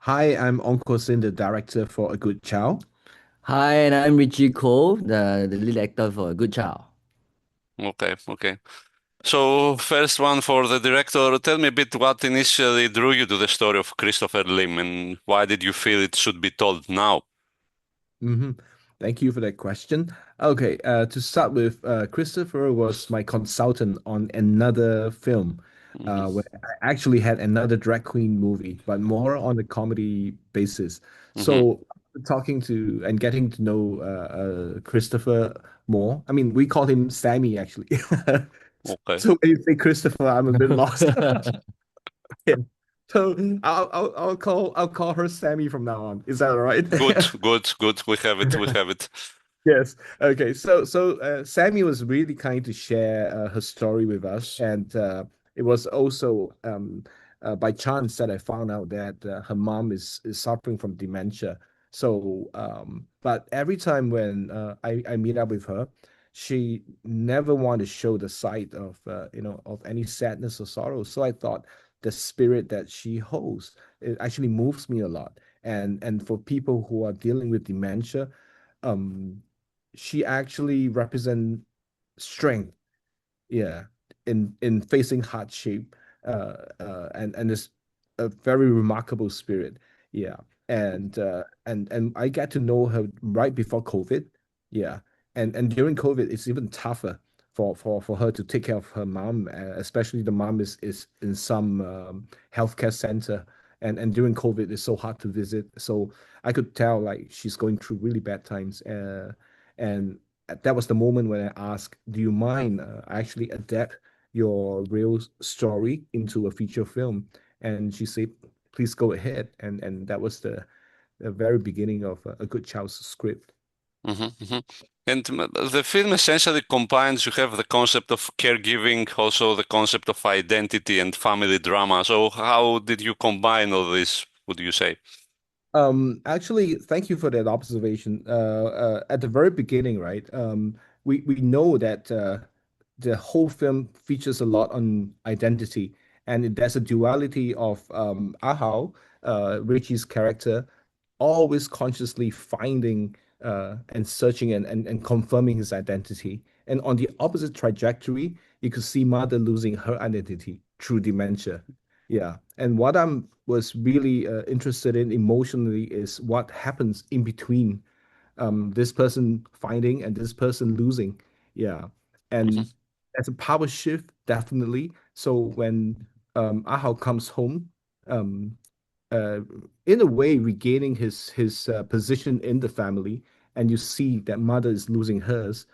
Hi, I'm Ong Kuo Sin, the director for A Good Child. Hi, and I'm Richie Koh, the lead actor for Good Child. Okay, okay. So first one for the director, tell me a bit what initially drew you to the story of Christopher Lim and why did you feel it should be told now? hmm Thank you for that question. Okay, to start with, Christopher was my consultant on another film, Hmm. where I actually had another drag queen movie, but more on a comedy basis. Hmm. So talking to and getting to know Christopher more. I mean, we call him Sammy actually. Okay. So when you say Christopher, I'm a bit lost. Yeah. So I'll call her Sammy from now on. Is that all right? Good, good, good. We have it, we have it. Yes. Okay. So Sammy was really kind to share her story with us, and it was also by chance that I found out that her mom is suffering from dementia. So, but every time when I meet up with her, she never wanted to show the side of of any sadness or sorrow. So I thought the spirit that she holds, it actually moves me a lot. And for people who are dealing with dementia, um she actually represent strength, yeah, in facing hardship, and is a very remarkable spirit, yeah. And I get to know her right before COVID, yeah. And during COVID, it's even tougher for her to take care of her mom, especially the mom is in some healthcare center, and during COVID, it's so hard to visit. So I could tell like she's going through really bad times, and that was the moment when I asked, "Do you mind actually adapt your real story into a feature film?" And she said, "Please go ahead." And that was the very beginning of A Good Child's script. Hmm. Hmm. And the film essentially combines, you have the concept of caregiving, also the concept of identity and family drama. So how did you combine all this, would you say? Actually, thank you for that observation. At the very beginning, right? We know that the whole film features a lot on identity, and there's a duality of Ahao, Richie's character, always consciously finding and searching and confirming his identity. And on the opposite trajectory, you could see Mother losing her identity through dementia. Yeah. And what I'm was really interested in emotionally is what happens in between this person finding and this person losing. Yeah. And as a power shift, definitely. So when Ahao comes home, um, uh, in a way regaining his position in the family, and you see that mother is losing hers,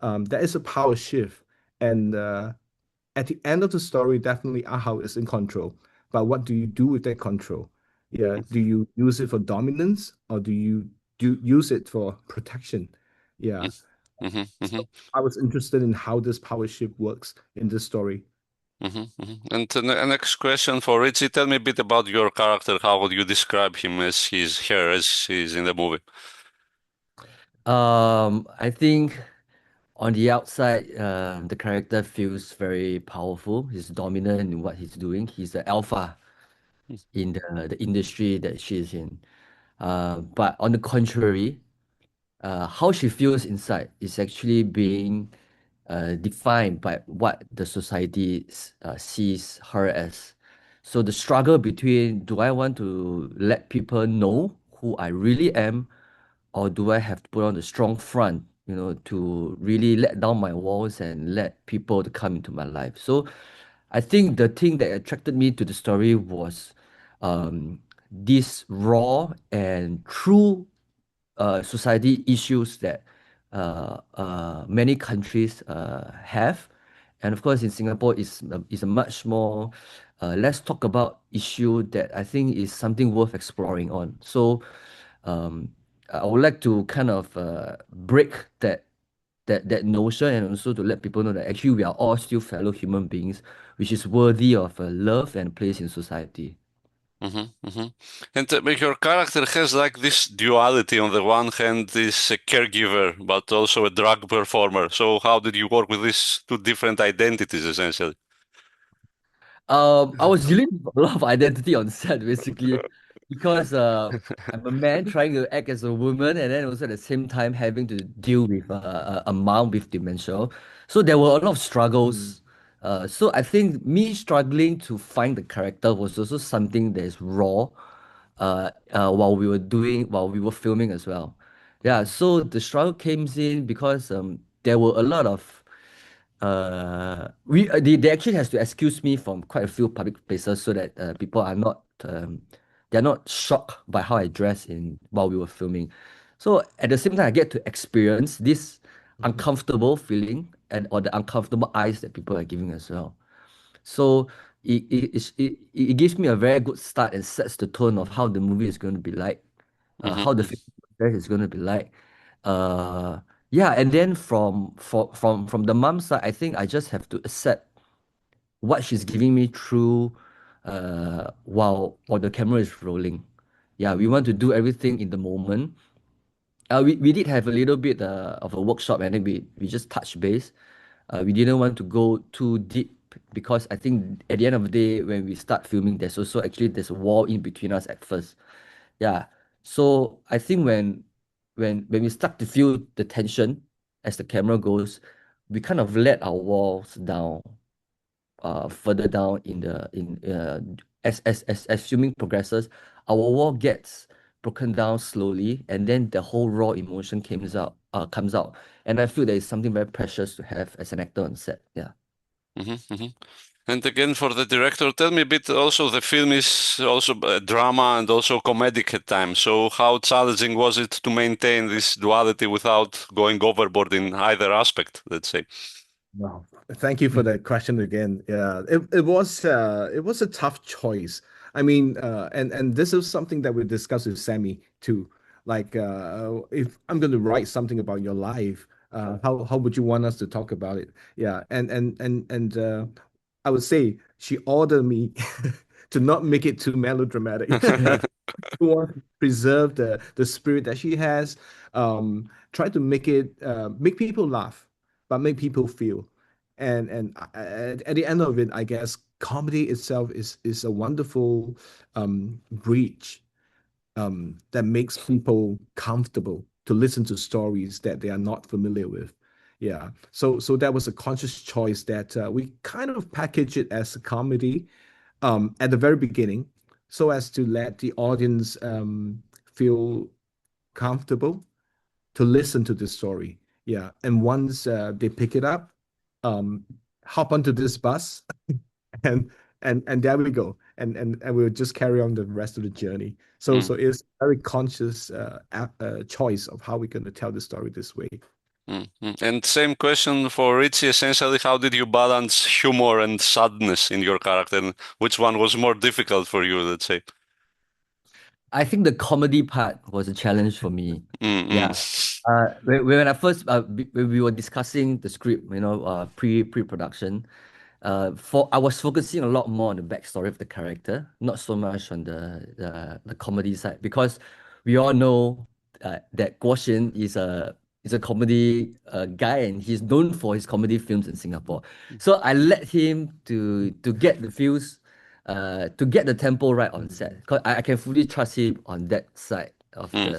that is a power shift. And at the end of the story, definitely Ahau is in control. But what do you do with that control? Yeah, do you use it for dominance or do use it for protection? Yeah. Hmm. Hmm. So I was interested in how this power shift works in this story. Hmm. Hmm. And the next question for Richie, tell me a bit about your character. How would you describe him as he's here, as he's in the movie? I think on the outside, the character feels very powerful. He's dominant in what he's doing. He's the alpha in the industry that she's in. But on the contrary, how she feels inside is actually being defined by what the society sees her as. So the struggle between, do I want to let people know who I really am, or do I have to put on a strong front, to really let down my walls and let people to come into my life? So I think the thing that attracted me to the story was this raw and true society issues that many countries have. And of course, in Singapore, is a much more let's talk about issue that I think is something worth exploring on. So um, I would like to kind of break that notion, and also to let people know that actually we are all still fellow human beings, which is worthy of love and place in society. Hmm. Hmm. And your character has like this duality. On the one hand, is a caregiver, but also a drug performer. So how did you work with these two different identities, essentially? I was dealing with a lot of identity on set, basically. because I'm a man trying to act as a woman, and then also at the same time having to deal with a mom with dementia. So there were a lot of Mm, struggles. So I think me struggling to find the character was also something that is raw, while we were filming as well. Yeah, so the struggle came in because there were a lot of they actually has to excuse me from quite a few public places so that people are not they're not shocked by how I dress in while we were filming. So at the same time, I get to experience this mhm, uncomfortable feeling and or the uncomfortable eyes that people are giving as well. So it gives me a very good start and sets the tone of how the movie is going to be like, how the Mhm, film process is going to be like. Uh, yeah, and then from the mom side, I think I just have to accept what she's giving me through while the camera is rolling. Yeah, we want to do everything in the moment. We did have a little bit of a workshop and then we just touched base. We didn't want to go too deep because I think at the end of the day, when we start filming, there's a wall in between us at first. Yeah. So I think when we start to feel the tension as the camera goes, we kind of let our walls down, further down in the in as filming progresses, our wall gets broken down slowly, and then the whole raw emotion comes out, and I feel that it's something very precious to have as an actor on set. Yeah. mhm, mhm. And again, for the director, tell me a bit also, the film is also drama and also comedic at times. So how challenging was it to maintain this duality without going overboard in either aspect, let's say? wow. Thank you for that question again. Yeah, it was a tough choice. I mean, and this is something that we discussed with Sammy too. Like, if I'm going to write something about your life, how would you want us to talk about it? Yeah, and I would say she ordered me to not make it too melodramatic. Want to preserve the spirit that she has. Try to make it make people laugh, but make people feel. At the end of it, I guess comedy itself is a wonderful bridge that makes people comfortable to listen to stories that they are not familiar with. Yeah, so that was a conscious choice that we kind of package it as a comedy at the very beginning, so as to let the audience feel comfortable to listen to this story. Yeah, and once they pick it up, um, hop onto this bus, and and there we go, and we'll just carry on the rest of the journey. So Mm, it's a very conscious choice of how we're going to tell the story this way. mm, mm. And same question for Richie, essentially, how did you balance humor and sadness in your character? And which one was more difficult for you, let's say? I think the comedy part was a challenge for me. Mm, Yeah. When I first when we were discussing the script, pre-production, for I was focusing a lot more on the backstory of the character, not so much on the comedy side, because we all know that Kuo Sin is a comedy guy, and he's known for his comedy films in Singapore. So I let him to get the feels, to get the tempo right on set, because I can fully trust him on that side of mm,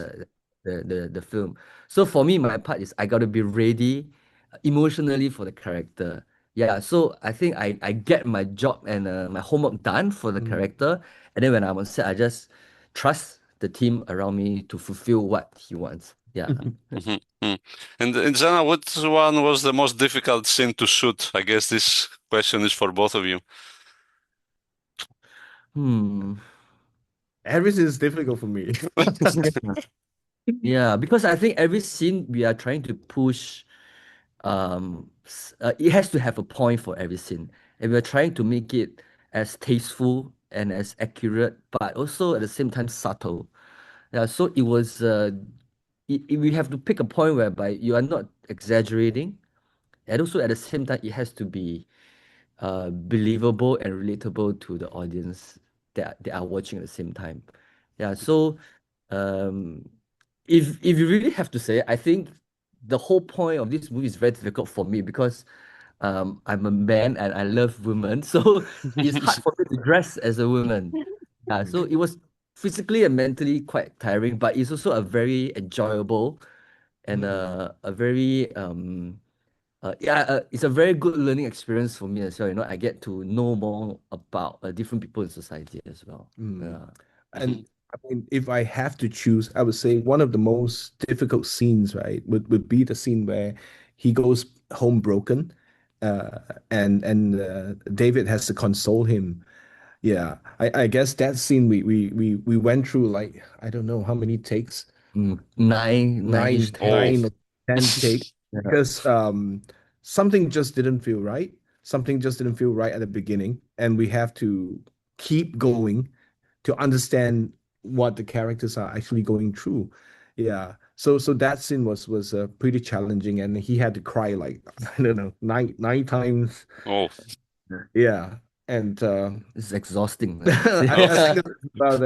the film. So for me, my part is I got to be ready emotionally for the character. Yeah, so I think I get my job and my homework done for the Mm. character, and then when I'm on set, I just trust the team around me to fulfill what he wants. Yeah. mhm, mm. And Zana, which one was the most difficult scene to shoot? I guess this question is for both of you. Hmm. Everything is difficult for me. Yeah, because I think every scene we are trying to push, it has to have a point for every scene, and we're trying to make it as tasteful and as accurate, but also at the same time subtle. Yeah, so we have to pick a point whereby you are not exaggerating, and also at the same time it has to be believable and relatable to the audience that they are watching at the same time. Yeah, so um, if you really have to say, I think the whole point of this movie is very difficult for me because I'm a man and I love women, so it's hard for me to dress as a woman. Yeah, so it was physically and mentally quite tiring, but it's also a very enjoyable and a very it's a very good learning experience for me as well. You know, I get to know more about different people in society as well. Yeah. And I mean, if I have to choose, I would say one of the most difficult scenes, right, would be the scene where he goes home broken, uh, and David has to console him. Yeah, I guess that scene we went through like I don't know how many takes, Nine-ish Oh, nine takes. or 10 takes Yeah. because something just didn't feel right. Something just didn't feel right at the beginning, and we have to keep going to understand what the characters are actually going through. Yeah. So that scene was pretty challenging, and he had to cry like I don't know nine times. oh, Yeah. And It's exhausting, I would say. oh, I think it's about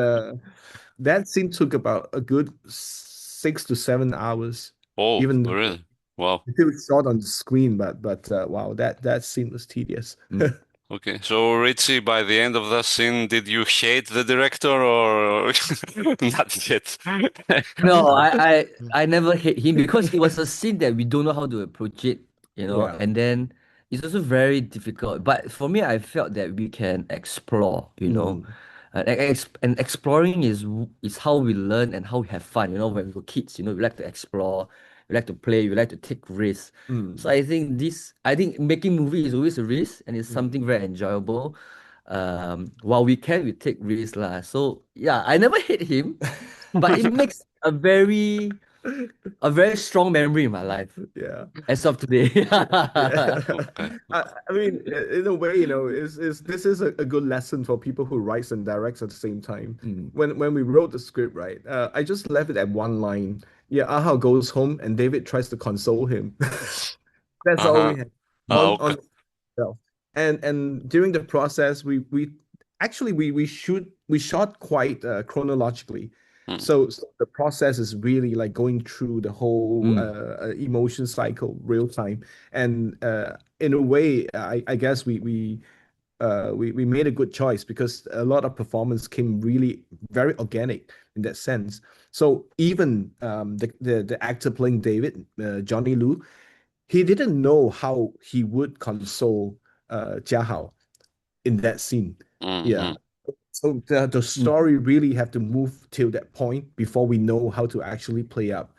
that scene took about a good 6 to 7 hours, oh, even though really? Wow. it was shot on the screen, but wow, that scene was tedious. Mm. Okay, so Richie, by the end of that scene, did you hate the director or not yet? No, I never hate him because it was a scene that we don't know how to approach it, you know, Yeah. and then it's also very difficult. But for me, I felt that we can explore, you know, Mm, and exploring is how we learn and how we have fun. You know, when we were kids, you know, we like to explore, we like to play, we like to take risks. So mm, I think making movie is always a risk, and it's mm. something very enjoyable. While we take risks lah. So yeah, I never hate him, but it makes a very strong memory in my life Yeah. as of today. Yeah. Okay. I mean, in a way, is this is a good lesson for people who writes and directs at the same time. Mm. When we wrote the script, right? I just left it at one line. Yeah, Aha goes home and David tries to console him. That's all Uh-huh. we had Ah, okay. on itself. And during the process, we actually we shot quite chronologically. Mm, So the process is really like going through the whole Mm. emotion cycle real time. And in a way, I guess we made a good choice because a lot of performance came really very organic in that sense. So even the actor playing David, Johnny Liu, he didn't know how he would console Jia Hao in that scene. mm, Yeah. mm, So the Mm. story really have to move till that point before we know how to actually play up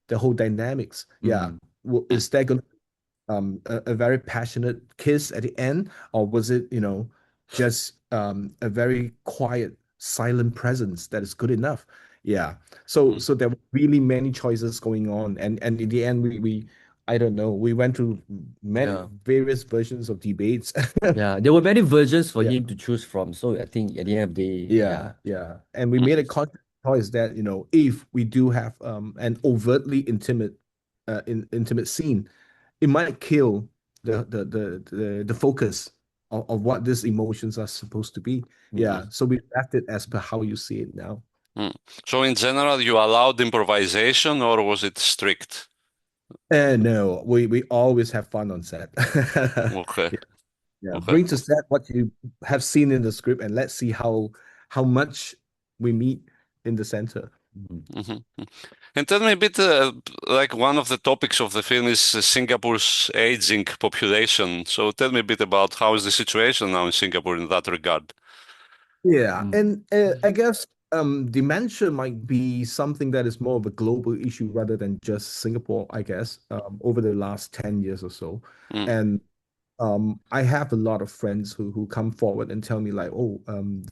the whole dynamics. Yeah. Mm. mm, Is that going to a very passionate kiss at the end, or was it, just a very quiet, silent presence that is good enough? Yeah. So mm. so there were really many choices going on, and in the end, we I don't know, we went through many Yeah. various versions of debates. Yeah. There were many versions for Yeah. him to choose from. So I think at the end of the day, Yeah, yeah. yeah. And we made a conscious choice that, if we do have an overtly intimate scene, it might kill the focus of what these emotions are supposed to be. Mm. Yeah. So we left it as per how you see it now. Mm. So in general, you allowed improvisation or was it strict? And no, we always have fun on set. Okay, Yeah, yeah. okay. Bring to set what you have seen in the script and let's see how much we meet in the center. Mm. Mhm. And tell me a bit, like one of the topics of the film is Singapore's aging population. So tell me a bit about how is the situation now in Singapore in that regard. Yeah, Mm. and I guess dementia might be something that is more of a global issue rather than just Singapore, I guess, over the last 10 years or so. Mm, And I have a lot of friends who come forward and tell me like, oh,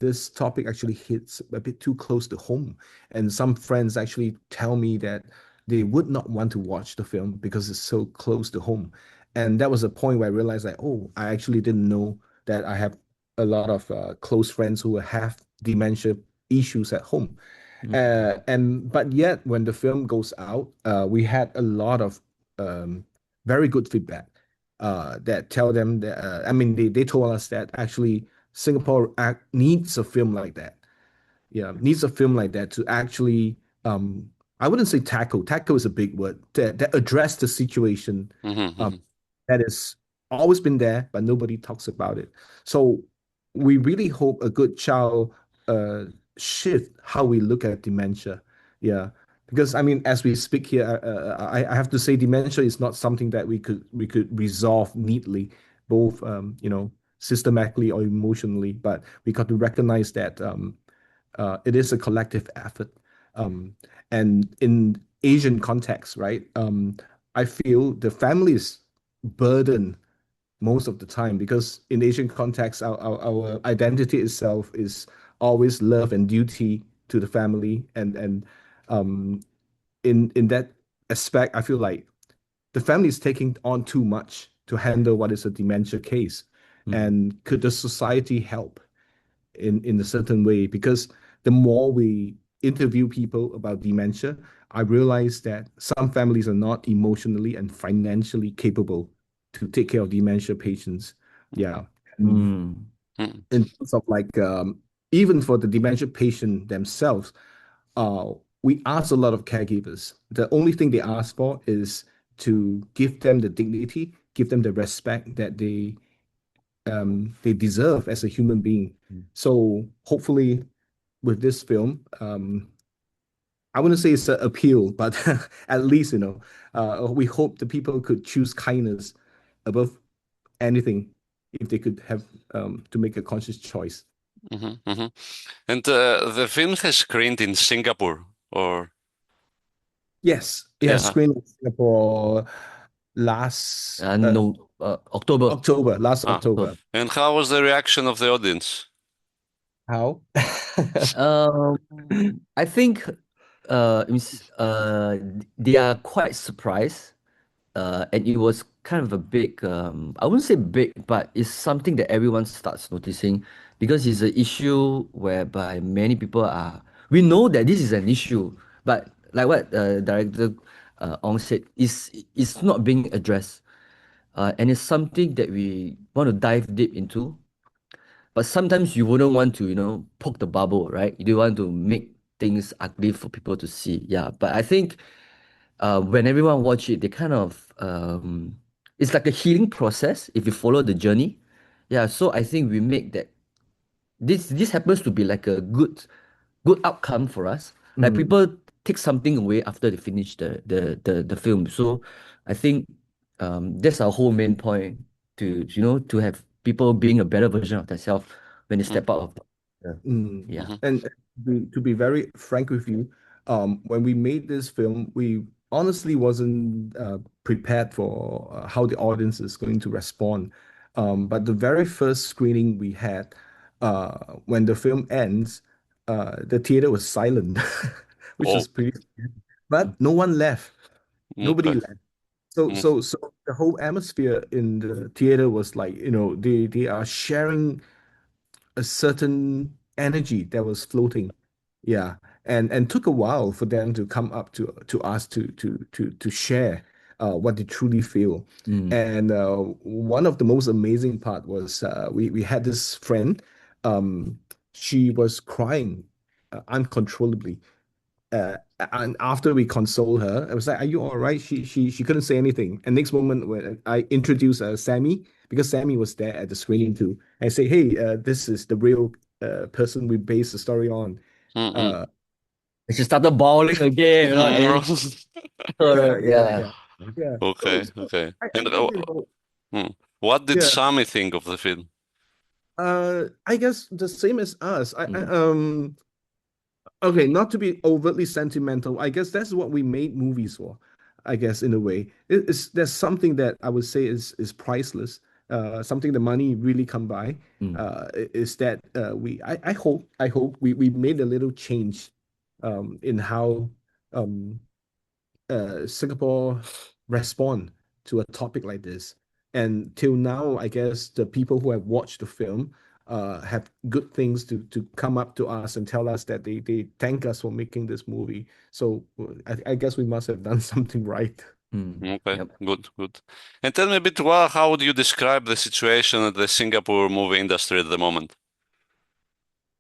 this topic actually hits a bit too close to home. And some friends actually tell me that they would not want to watch the film because it's so close to home. And that was a point where I realized like, oh, I actually didn't know that I have a lot of close friends who have dementia issues at home. Mm. And but yet when the film goes out, we had a lot of very good feedback that tell them that I mean they told us that actually Singapore needs a film like that. Yeah, needs a film like that to actually I wouldn't say tackle is a big word that address the situation mhm, um mhm. that has always been there but nobody talks about it. So we really hope a good child uh shift how we look at dementia. Yeah, because I mean, as we speak here, I have to say, dementia is not something that we could resolve neatly, both systematically or emotionally. But we got to recognize that it is a collective effort. Um, and in Asian context, right? I feel the family is burdened most of the time because in Asian context, our identity itself is always love and duty to the family, and um, in that aspect, I feel like the family is taking on too much to handle what is a dementia case, and could the society help in a certain way? Because the more we interview people about dementia, I realize that some families are not emotionally and financially capable to take care of dementia patients. Yeah. And Mm. Mm. in terms of like even for the dementia patient themselves, uh, we ask a lot of caregivers. The only thing they ask for is to give them the dignity, give them the respect that they deserve as a human being. So hopefully, with this film, I wouldn't say it's an appeal, but at least we hope the people could choose kindness above anything if they could have to make a conscious choice. Mhm. And the film has screened in Singapore, or Yes, it has yeah. screened in Singapore last No, October. Last Ah. October. And how was the reaction of the audience? How? Um, I think they are quite surprised, and it was kind of a big, I wouldn't say big, but it's something that everyone starts noticing because it's an issue whereby many people are. We know that this is an issue, but like what director Ong said, it's not being addressed, and it's something that we want to dive deep into. But sometimes you wouldn't want to, poke the bubble, right? You don't want to make things ugly for people to see. Yeah. But I think when everyone watch it, they kind of it's like a healing process if you follow the journey. Yeah. So I think we make that this happens to be like a good outcome for us. Like Mm, people take something away after they finish the film. So I think that's our whole main point to have people being a better version of themselves when they Mm. step out of mm. yeah. Mhm. And to be very frank with you, when we made this film, we honestly wasn't prepared for how the audience is going to respond. But the very first screening we had, when the film ends, the theater was silent, which Oh, was pretty. But no one left. Nobody okay. left. So Mm. so so the whole atmosphere in the theater was like, they are sharing a certain energy that was floating. Yeah. And took a while for them to come up to us to share what they truly feel. Mm, And one of the most amazing part was we had this friend. Um, she was crying uncontrollably. And after we console her, I was like, "Are you all right?" She couldn't say anything. And next moment, when I introduced Sammy, because Sammy was there at the screening too, I say, "Hey, this is the real person we based the story on." Mm-mm. Uh, she started bawling again, and yeah, yeah, yeah. yeah, yeah. So, Okay, so okay. I And think, what did yeah. Sammy think of the film? I guess the same as us. Mm, Okay, not to be overtly sentimental, I guess that's what we made movies for. I guess in a way, there's something that I would say is priceless. Something the money really come by. mm, Is that I hope we made a little change, in how um Singapore respond to a topic like this. And till now, I guess the people who have watched the film have good things to come up to us and tell us that they thank us for making this movie. So I guess we must have done something right. Okay, yep. good, good. And tell me a bit, well, how would you describe the situation at the Singapore movie industry at the moment?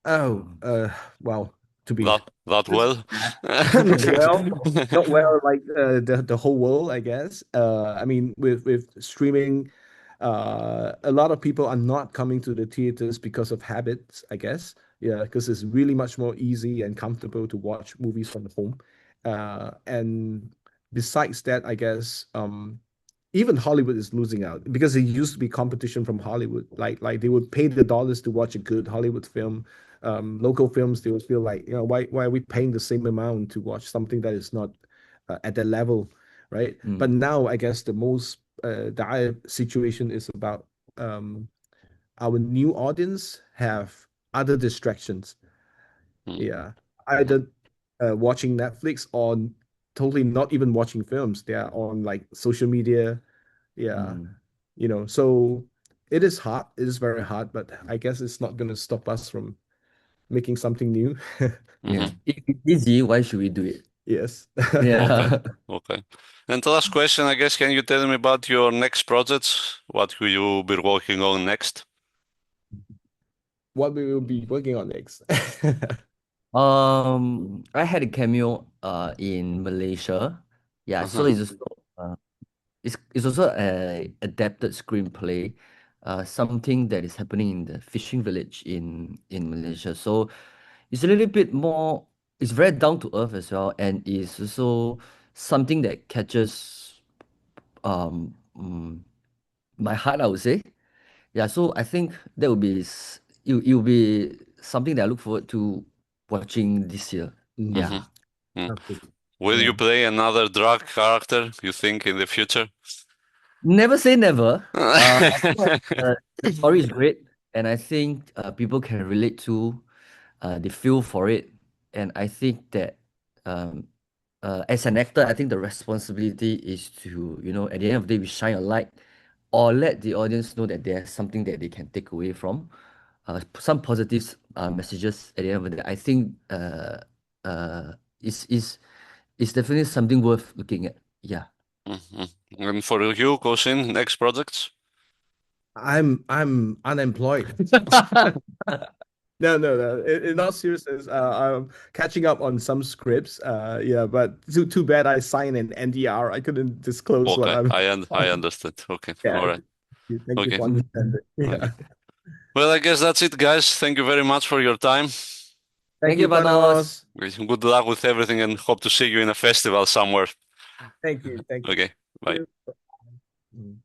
Oh, well, to be That well? not well, not well like the whole world, I guess. I mean, with streaming. A lot of people are not coming to the theaters because of habits, I guess. Yeah, because it's really much more easy and comfortable to watch movies from home. And besides that, I guess even Hollywood is losing out because it used to be competition from Hollywood. Like they would pay the dollars to watch a good Hollywood film. Local films, they would feel like, why are we paying the same amount to watch something that is not at that level, right? But now I guess the most dire situation is about our new audience have other distractions. Yeah, either watching Netflix or totally not even watching films. They are on like social media. Yeah, so it is hard. It is very hard, but I guess it's not going to stop us from making something new. Yeah. If it's easy, why should we do it? Yes. Yeah. Okay. And the last question, I guess, can you tell me about your next projects? What will you be working on next? What we will be working on next. I had a cameo in Malaysia. Yeah, so it's also a adapted screenplay, something that is happening in the fishing village in Malaysia. So it's a little bit more, it's very down to earth as well, and it's also something that catches my heart, I would say. Yeah, so I think that would be it will be something that I look forward to watching this year. Yeah. Mm. Okay. Will you Yeah. play another drug character, you think, in the future? Never say never. As long as the story is great, and I think people can relate to, they feel for it, and I think that um, as an actor, I think the responsibility is to, at the end of the day, we shine a light or let the audience know that there's something that they can take away from, some positive messages at the end of the day. I think is definitely something worth looking at. Yeah. And for you, Kuo Sin, next projects? I'm unemployed. No. In all seriousness, I'm catching up on some scripts. Yeah, but too bad I signed an NDR. I couldn't disclose what Okay, I'm. I understood. Okay, Yeah. all right. Thank you Okay, for understanding. okay. Yeah. Well, I guess that's it, guys. Thank you very much for your time. Thank Thank you, you, Panos. Panos. Good luck with everything and hope to see you in a festival somewhere. Thank you. Thank Okay, bye. you. Mm.